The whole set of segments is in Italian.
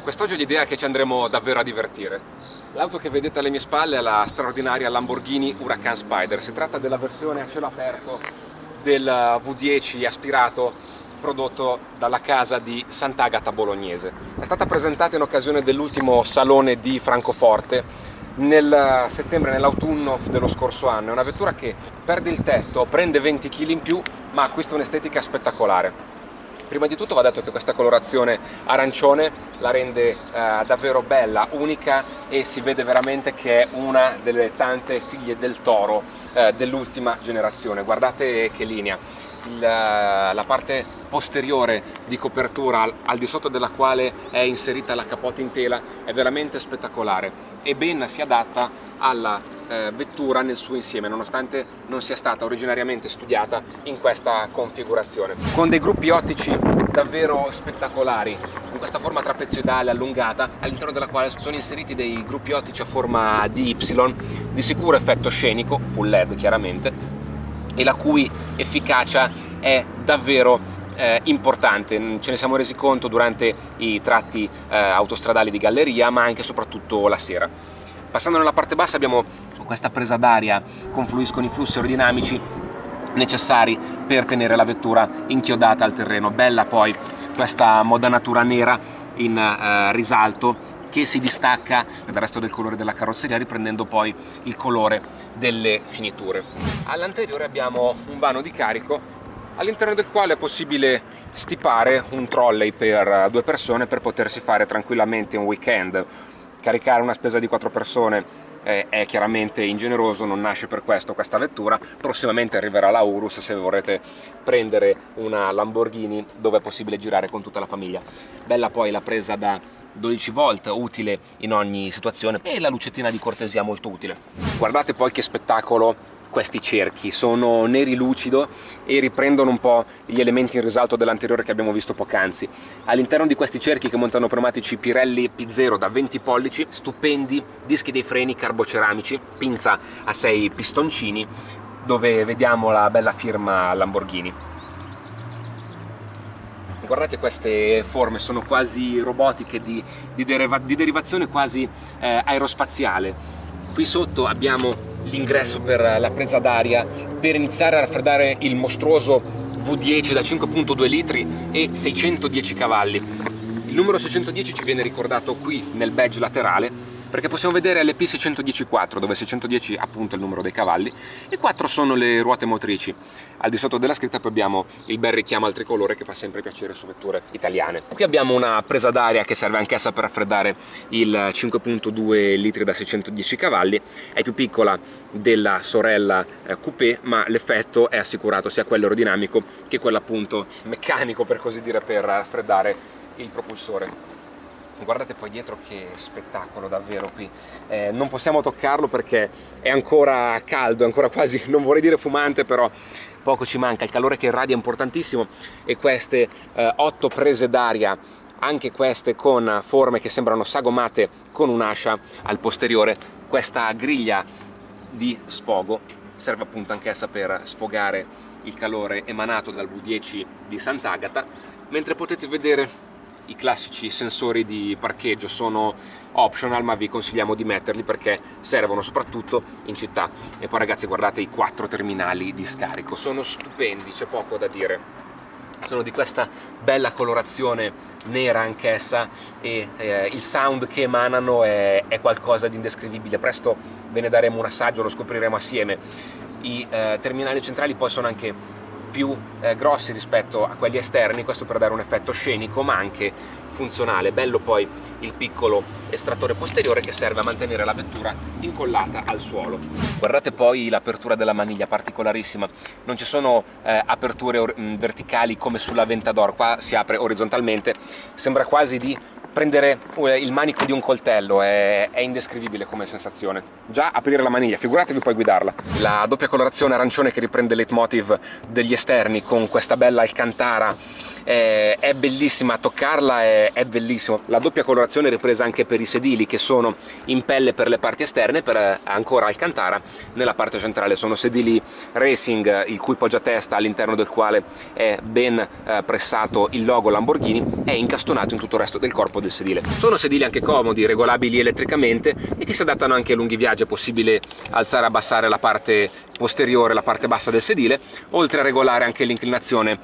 Quest'oggi ho l'idea che ci andremo davvero a divertire. L'auto che vedete alle mie spalle è la straordinaria Lamborghini Huracan Spider. Si tratta della versione a cielo aperto del V10 aspirato prodotto dalla casa di Sant'Agata bolognese. È stata presentata in occasione dell'ultimo salone di Francoforte nel settembre, nell'autunno dello scorso anno. È una vettura che perde il tetto, prende 20 kg in più, ma acquista un'estetica spettacolare. Prima di tutto va detto che questa colorazione arancione la rende davvero bella, unica, e si vede veramente che è una delle tante figlie del toro dell'ultima generazione. Guardate che linea! La parte posteriore di copertura al di sotto della quale è inserita la capote in tela è veramente spettacolare e ben si adatta alla vettura nel suo insieme, nonostante non sia stata originariamente studiata in questa configurazione, con dei gruppi ottici davvero spettacolari, con questa forma trapezoidale allungata all'interno della quale sono inseriti dei gruppi ottici a forma di Y, di sicuro effetto scenico, full LED chiaramente, e la cui efficacia è davvero importante. Ce ne siamo resi conto durante i tratti autostradali di galleria, ma anche e soprattutto la sera. Passando nella parte bassa abbiamo questa presa d'aria, confluiscono i flussi aerodinamici necessari per tenere la vettura inchiodata al terreno. Bella poi questa modanatura nera in risalto che si distacca dal resto del colore della carrozzeria, riprendendo poi il colore delle finiture. All'anteriore abbiamo un vano di carico all'interno del quale è possibile stipare un trolley per 2 persone per potersi fare tranquillamente un weekend. Caricare una spesa di 4 persone è chiaramente ingeneroso, non nasce per questo questa vettura. Prossimamente arriverà la Urus se vorrete prendere una Lamborghini dove è possibile girare con tutta la famiglia. Bella poi la presa da 12 volt, utile in ogni situazione, e la lucettina di cortesia molto utile. Guardate poi che spettacolo questi cerchi, sono neri lucido e riprendono un po' gli elementi in risalto dell'anteriore che abbiamo visto poc'anzi. All'interno di questi cerchi, che montano pneumatici Pirelli P0 da 20 pollici, stupendi dischi dei freni carboceramici, pinza a 6 pistoncini, dove vediamo la bella firma Lamborghini. Guardate queste forme, sono quasi robotiche, di derivazione quasi aerospaziale. Qui sotto abbiamo l'ingresso per la presa d'aria per iniziare a raffreddare il mostruoso V10 da 5.2 litri e 610 cavalli. Il numero 610 ci viene ricordato qui nel badge laterale, perché possiamo vedere LP610-4, dove 610 appunto è il numero dei cavalli e 4 sono le ruote motrici. Al di sotto della scritta poi abbiamo il bel richiamo al tricolore che fa sempre piacere su vetture italiane. Qui abbiamo una presa d'aria che serve anch'essa per raffreddare il 5.2 litri da 610 cavalli, è più piccola della sorella coupé, ma l'effetto è assicurato, sia quello aerodinamico che quello appunto meccanico, per così dire, per raffreddare il propulsore. Guardate poi dietro che spettacolo davvero qui, non possiamo toccarlo perché è ancora caldo, è ancora quasi, non vorrei dire fumante, però poco ci manca, il calore che irradia è importantissimo, e queste 8 prese d'aria, anche queste con forme che sembrano sagomate con un'ascia al posteriore. Questa griglia di sfogo serve appunto anch'essa per sfogare il calore emanato dal V10 di Sant'Agata, mentre potete vedere i classici sensori di parcheggio sono optional, ma vi consigliamo di metterli perché servono soprattutto in città. E poi ragazzi, guardate i 4 terminali di scarico, sono stupendi, c'è poco da dire. Sono di questa bella colorazione nera anch'essa, e il sound che emanano è qualcosa di indescrivibile. Presto ve ne daremo un assaggio, lo scopriremo assieme. I terminali centrali poi sono anche più grossi rispetto a quelli esterni, questo per dare un effetto scenico ma anche funzionale. Bello poi il piccolo estrattore posteriore che serve a mantenere la vettura incollata al suolo. Guardate poi l'apertura della maniglia, particolarissima, non ci sono aperture verticali come sulla Aventador, qua si apre orizzontalmente, sembra quasi di prendere il manico di un coltello, è indescrivibile come sensazione. Già aprire la maniglia, figuratevi poi guidarla. La doppia colorazione arancione che riprende il leitmotiv degli esterni, con questa bella Alcantara è bellissima, toccarla è bellissimo. La doppia colorazione è ripresa anche per i sedili, che sono in pelle per le parti esterne, per ancora Alcantara nella parte centrale. Sono sedili racing, il cui poggiatesta, all'interno del quale è ben pressato il logo Lamborghini, è incastonato in tutto il resto del corpo del sedile. Sono sedili anche comodi, regolabili elettricamente e che si adattano anche a lunghi viaggi. È possibile alzare e abbassare la parte posteriore, la parte bassa del sedile, oltre a regolare anche l'inclinazione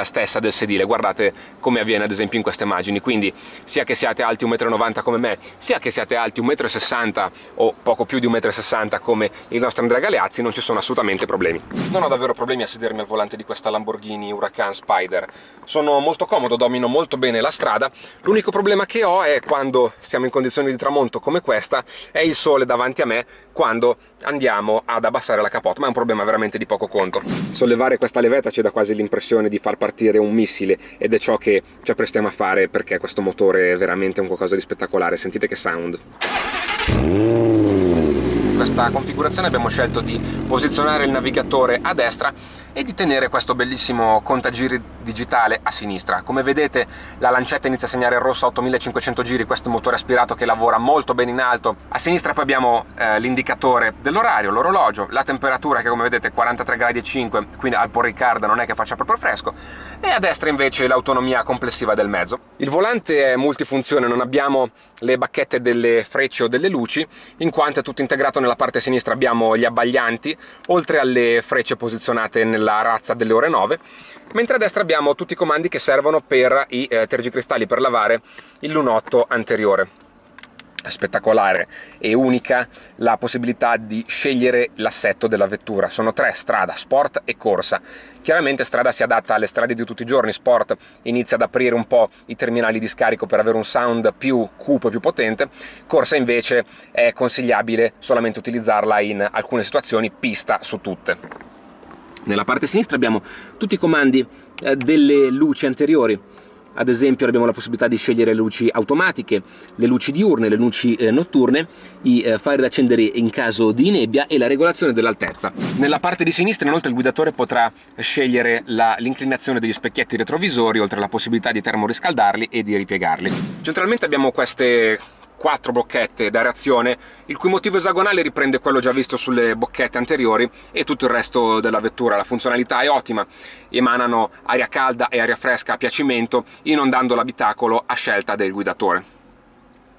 stessa del sedile. Guardate come avviene ad esempio in queste immagini. Quindi sia che siate alti 1,90 m come me, sia che siate alti 1,60 m o poco più di 1,60 m come il nostro Andrea Galeazzi, non ci sono assolutamente problemi. Non ho davvero problemi a sedermi al volante di questa Lamborghini Huracan Spider. Sono molto comodo, domino molto bene la strada. L'unico problema che ho è quando siamo in condizioni di tramonto come questa, è il sole davanti a me quando andiamo ad abbassare la capota, ma è un problema veramente di poco conto. Sollevare questa levetta ci dà quasi l'impressione di far partire un missile, ed è ciò che ci apprestiamo a fare, perché questo motore è veramente un qualcosa di spettacolare. Sentite che sound. In questa configurazione abbiamo scelto di posizionare il navigatore a destra e di tenere questo bellissimo contagiri digitale a sinistra. Come vedete la lancetta inizia a segnare il rosso a 8500 giri, questo motore aspirato che lavora molto bene in alto. A sinistra poi abbiamo l'indicatore dell'orario, l'orologio, la temperatura che come vedete è 43,5 gradi, quindi al Port Ricard non è che faccia proprio fresco, e a destra invece l'autonomia complessiva del mezzo. Il volante è multifunzione, non abbiamo le bacchette delle frecce o delle luci, in quanto è tutto integrato. Nella parte sinistra abbiamo gli abbaglianti, oltre alle frecce posizionate nella razza delle ore 9, mentre a destra abbiamo tutti i comandi che servono per i tergicristalli per lavare il lunotto anteriore. Spettacolare e unica la possibilità di scegliere l'assetto della vettura. Sono tre: strada, sport e corsa. Chiaramente strada si adatta alle strade di tutti i giorni, sport inizia ad aprire un po' i terminali di scarico per avere un sound più cupo e più potente, corsa invece è consigliabile solamente utilizzarla in alcune situazioni, pista su tutte. Nella parte sinistra abbiamo tutti i comandi delle luci anteriori. Ad esempio abbiamo la possibilità di scegliere le luci automatiche, le luci diurne, le luci notturne, i fari da accendere in caso di nebbia e la regolazione dell'altezza. Nella parte di sinistra inoltre il guidatore potrà scegliere l'inclinazione degli specchietti retrovisori, oltre alla possibilità di termoriscaldarli e di ripiegarli. Centralmente abbiamo queste 4 bocchette d'aerazione, il cui motivo esagonale riprende quello già visto sulle bocchette anteriori, e tutto il resto della vettura. La funzionalità è ottima, emanano aria calda e aria fresca a piacimento, inondando l'abitacolo a scelta del guidatore.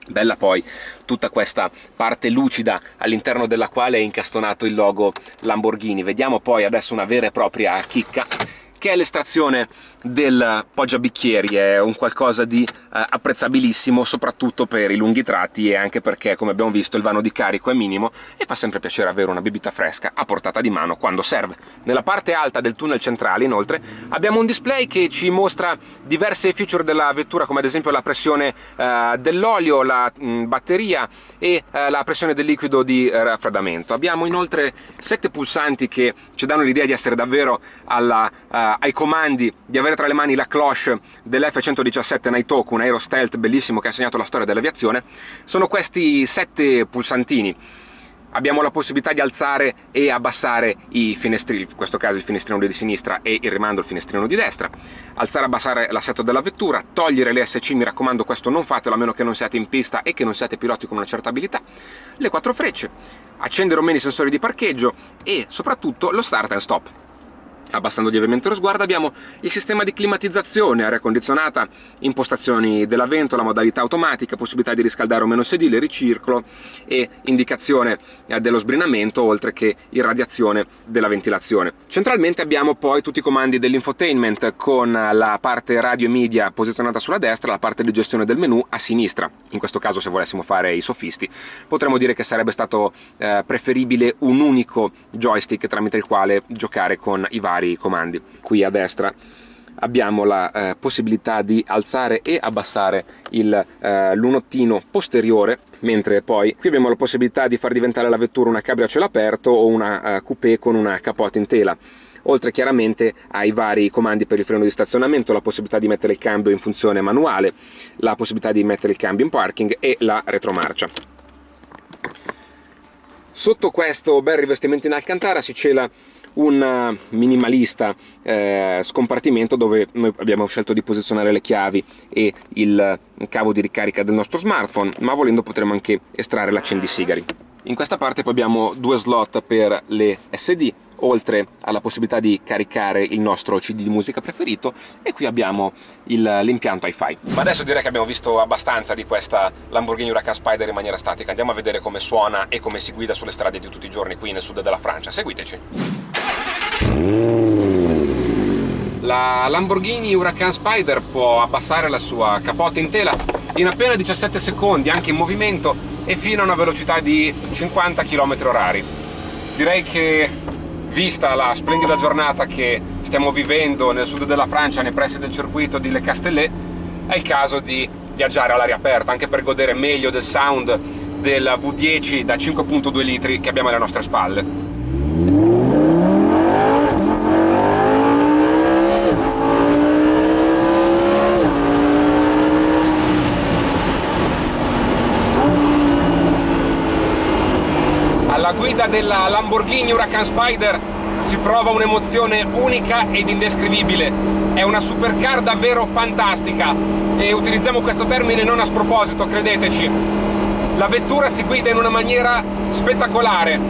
Bella poi tutta questa parte lucida all'interno della quale è incastonato il logo Lamborghini. Vediamo poi adesso una vera e propria chicca, che è l'estrazione del poggiabicchieri. È un qualcosa di apprezzabilissimo, soprattutto per i lunghi tratti, e anche perché, come abbiamo visto, il vano di carico è minimo e fa sempre piacere avere una bibita fresca a portata di mano quando serve. Nella parte alta del tunnel centrale inoltre abbiamo un display che ci mostra diverse feature della vettura, come ad esempio la pressione dell'olio, la batteria e la pressione del liquido di raffreddamento. Abbiamo inoltre 7 pulsanti che ci danno l'idea di essere davvero ai comandi, di avere tra le mani la cloche dell'F-117 Nighthawk, un aereo stealth bellissimo che ha segnato la storia dell'aviazione. Sono questi 7 pulsantini. Abbiamo la possibilità di alzare e abbassare i finestrini, in questo caso il finestrino di sinistra e il rimando il finestrino di destra, alzare e abbassare l'assetto della vettura, togliere le SC, mi raccomando questo non fatelo a meno che non siate in pista e che non siate piloti con una certa abilità, le 4 frecce, accendere o meno i sensori di parcheggio e soprattutto lo start and stop. Abbassando lievemente lo sguardo abbiamo il sistema di climatizzazione, aria condizionata, impostazioni della ventola, modalità automatica, possibilità di riscaldare o meno sedile, ricircolo e indicazione dello sbrinamento, oltre che irradiazione della ventilazione. Centralmente abbiamo poi tutti i comandi dell'infotainment, con la parte radio e media posizionata sulla destra, la parte di gestione del menu a sinistra. In questo caso, se volessimo fare i sofisti, potremmo dire che sarebbe stato preferibile un unico joystick tramite il quale giocare con i vari comandi. Qui a destra abbiamo la possibilità di alzare e abbassare il lunottino posteriore, mentre poi qui abbiamo la possibilità di far diventare la vettura una cabrio a cielo aperto o una coupé con una capote in tela, oltre chiaramente ai vari comandi per il freno di stazionamento, la possibilità di mettere il cambio in funzione manuale, la possibilità di mettere il cambio in parking e la retromarcia. Sotto questo bel rivestimento in Alcantara si cela un minimalista scompartimento dove noi abbiamo scelto di posizionare le chiavi e il cavo di ricarica del nostro smartphone, ma volendo potremo anche estrarre l'accendisigari. In questa parte poi abbiamo 2 slot per le SD, oltre alla possibilità di caricare il nostro CD di musica preferito, e qui abbiamo l'impianto Hi-Fi. Ma adesso direi che abbiamo visto abbastanza di questa Lamborghini Huracan Spider in maniera statica. Andiamo a vedere come suona e come si guida sulle strade di tutti i giorni qui nel sud della Francia. Seguiteci! La Lamborghini Huracan Spider può abbassare la sua capote in tela in appena 17 secondi, anche in movimento, e fino a una velocità di 50 km/h. Direi che, vista la splendida giornata che stiamo vivendo nel sud della Francia, nei pressi del circuito di Le Castellet, è il caso di viaggiare all'aria aperta, anche per godere meglio del sound del V10 da 5.2 litri che abbiamo alle nostre spalle. Alla guida della Lamborghini Huracan Spider si prova un'emozione unica ed indescrivibile. È una supercar davvero fantastica e utilizziamo questo termine non a sproposito, credeteci. La vettura si guida in una maniera spettacolare.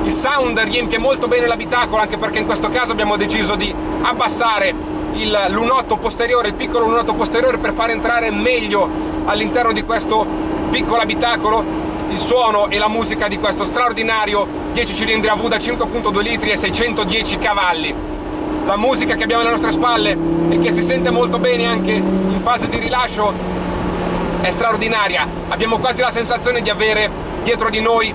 Il sound riempie molto bene l'abitacolo, anche perché in questo caso abbiamo deciso di abbassare il lunotto posteriore, il piccolo lunotto posteriore, per far entrare meglio all'interno di questo piccolo abitacolo il suono e la musica di questo straordinario 10 cilindri AV da 5.2 litri e 610 cavalli. La musica che abbiamo alle nostre spalle e che si sente molto bene anche in fase di rilascio è straordinaria. Abbiamo quasi la sensazione di avere dietro di noi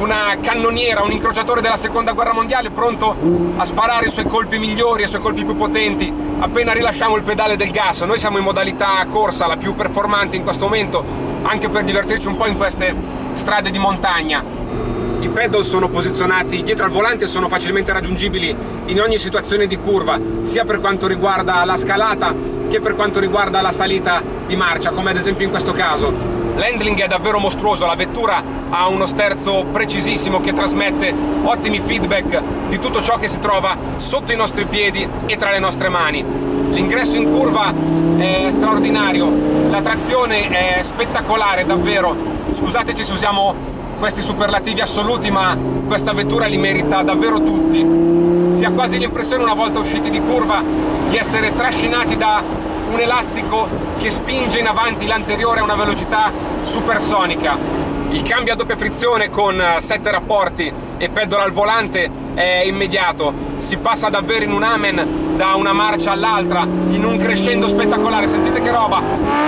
una cannoniera, un incrociatore della seconda guerra mondiale, pronto a sparare i suoi colpi migliori e i suoi colpi più potenti appena rilasciamo il pedale del gas. Noi siamo in modalità corsa, la più performante in questo momento, anche per divertirci un po' in queste strade di montagna. I pedal sono posizionati dietro al volante e sono facilmente raggiungibili in ogni situazione di curva, sia per quanto riguarda la scalata che per quanto riguarda la salita di marcia, come ad esempio in questo caso. L'handling è davvero mostruoso, la vettura ha uno sterzo precisissimo che trasmette ottimi feedback di tutto ciò che si trova sotto i nostri piedi e tra le nostre mani. L'ingresso in curva è straordinario, la trazione è spettacolare davvero. Scusateci se usiamo questi superlativi assoluti, ma questa vettura li merita davvero tutti. Si ha quasi l'impressione, una volta usciti di curva, di essere trascinati da un elastico che spinge in avanti l'anteriore a una velocità supersonica. Il cambio a doppia frizione con 7 rapporti e pedal al volante è immediato. Si passa davvero in un amen da una marcia all'altra, in un crescendo spettacolare. Sentite che roba!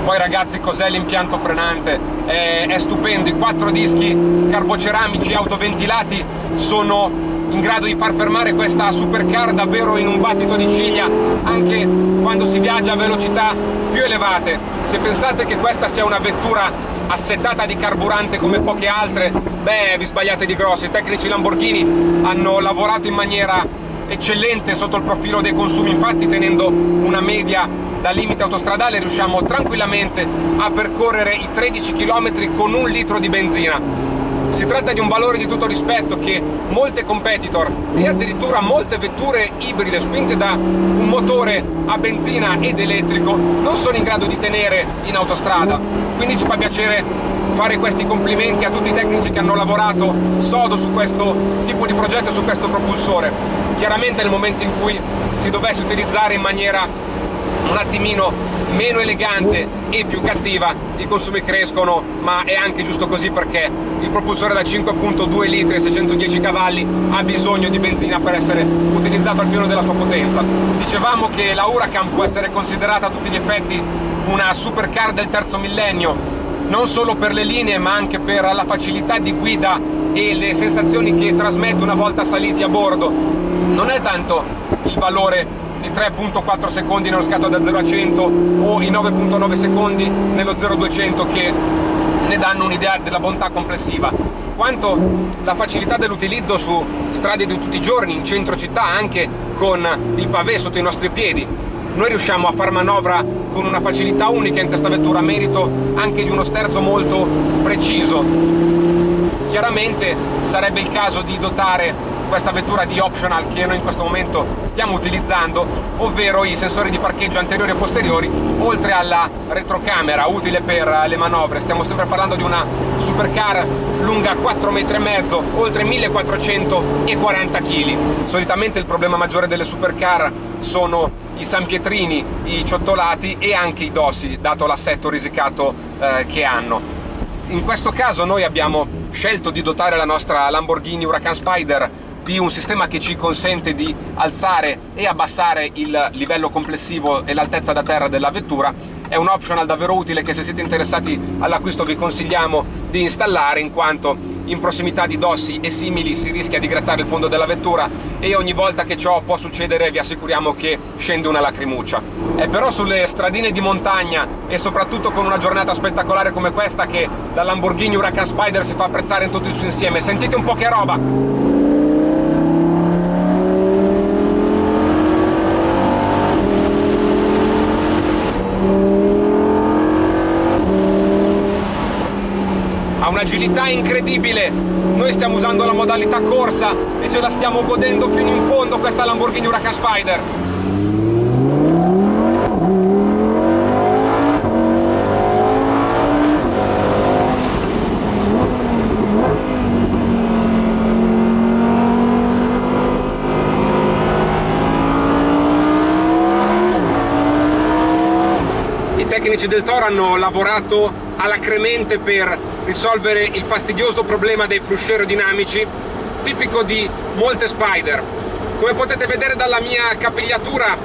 Poi ragazzi, cos'è l'impianto frenante? È stupendo, i 4 dischi carboceramici autoventilati sono in grado di far fermare questa supercar davvero in un battito di ciglia, anche quando si viaggia a velocità più elevate. Se pensate che questa sia una vettura assetata di carburante come poche altre, beh, vi sbagliate di grosso. I tecnici Lamborghini hanno lavorato in maniera eccellente sotto il profilo dei consumi, infatti tenendo una media da limite autostradale riusciamo tranquillamente a percorrere i 13 km con 1 litro di benzina. Si tratta di un valore di tutto rispetto che molte competitor e addirittura molte vetture ibride spinte da un motore a benzina ed elettrico non sono in grado di tenere in autostrada. Quindi ci fa piacere fare questi complimenti a tutti i tecnici che hanno lavorato sodo su questo tipo di progetto e su questo propulsore. Chiaramente nel momento in cui si dovesse utilizzare in maniera un attimino meno elegante e più cattiva, i consumi crescono, ma è anche giusto così, perché il propulsore da 5.2 litri e 610 cavalli ha bisogno di benzina per essere utilizzato al pieno della sua potenza. Dicevamo che la Huracan può essere considerata a tutti gli effetti una supercar del terzo millennio, non solo per le linee ma anche per la facilità di guida e le sensazioni che trasmette una volta saliti a bordo. Non è tanto il valore di 3.4 secondi nello scatto da 0 a 100 o i 9.9 secondi nello 0-200 che ne danno un'idea della bontà complessiva, quanto la facilità dell'utilizzo su strade di tutti i giorni, in centro città, anche con il pavé sotto i nostri piedi. noi riusciamo a far manovra con una facilità unica in questa vettura, a merito anche di uno sterzo molto preciso. Chiaramente sarebbe il caso di dotare questa vettura di optional che noi in questo momento stiamo utilizzando, ovvero i sensori di parcheggio anteriori e posteriori, oltre alla retrocamera utile per le manovre. Stiamo sempre parlando di una supercar lunga 4,5 metri, oltre 1440 kg. Solitamente il problema maggiore delle supercar sono i sanpietrini, i ciottolati e anche i dossi, dato l'assetto risicato che hanno. In questo caso noi abbiamo scelto di dotare la nostra Lamborghini Huracan Spider di un sistema che ci consente di alzare e abbassare il livello complessivo e l'altezza da terra della vettura. È un optional davvero utile che, se siete interessati all'acquisto, vi consigliamo di installare, in quanto in prossimità di dossi e simili si rischia di grattare il fondo della vettura e ogni volta che ciò può succedere vi assicuriamo che scende una lacrimuccia. È però sulle stradine di montagna e soprattutto con una giornata spettacolare come questa che la Lamborghini Huracan Spider si fa apprezzare in tutto il suo insieme. Sentite un po' che roba! Ha un'agilità incredibile. Noi stiamo usando la modalità corsa e ce la stiamo godendo fino in fondo questa Lamborghini Huracan Spider. I tecnici del Toro hanno lavorato alacremente per risolvere il fastidioso problema dei frusci aerodinamici, tipico di molte Spider. Come potete vedere dalla mia capigliatura,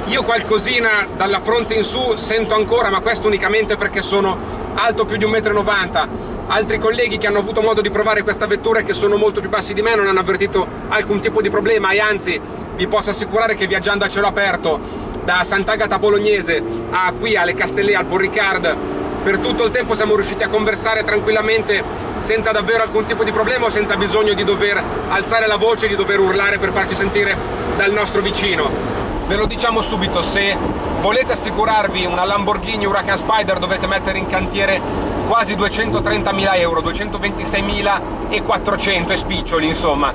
io qualcosina dalla fronte in su sento ancora, ma questo unicamente perché sono alto più di 1,90 m. Altri colleghi che hanno avuto modo di provare questa vettura e che sono molto più bassi di me non hanno avvertito alcun tipo di problema, e anzi vi posso assicurare che viaggiando a cielo aperto da Sant'Agata Bolognese a qui alle Castellet, al Paul Ricard, per tutto il tempo siamo riusciti a conversare tranquillamente senza davvero alcun tipo di problema, o senza bisogno di dover alzare la voce, di dover urlare per farci sentire dal nostro vicino. Ve lo diciamo subito: se volete assicurarvi una Lamborghini Huracan Spider dovete mettere in cantiere quasi 230.000 euro, 226.400 e spiccioli, insomma.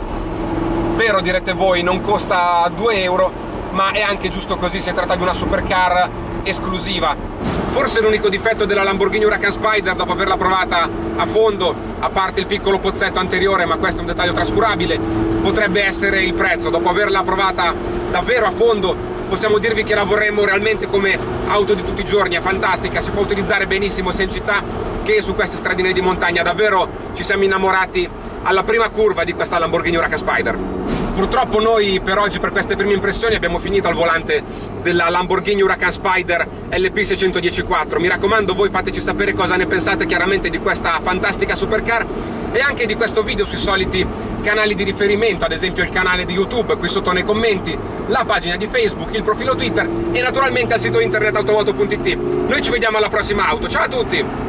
Vero, direte voi, non costa 2 euro, ma è anche giusto così, si tratta di una supercar esclusiva. Forse l'unico difetto della Lamborghini Huracan Spider, dopo averla provata a fondo, a parte il piccolo pozzetto anteriore, ma questo è un dettaglio trascurabile, potrebbe essere il prezzo. Dopo averla provata davvero a fondo, possiamo dirvi che la vorremmo realmente come auto di tutti i giorni. È fantastica, si può utilizzare benissimo sia in città che su queste stradine di montagna. Davvero ci siamo innamorati alla prima curva di questa Lamborghini Huracan Spider. Purtroppo noi per oggi, per queste prime impressioni, abbiamo finito al volante della Lamborghini Huracan Spider LP610-4. Mi raccomando, voi fateci sapere cosa ne pensate chiaramente di questa fantastica supercar e anche di questo video sui soliti canali di riferimento, ad esempio il canale di YouTube qui sotto nei commenti, la pagina di Facebook, il profilo Twitter e naturalmente al sito internet automoto.it. Noi ci vediamo alla prossima auto, ciao a tutti!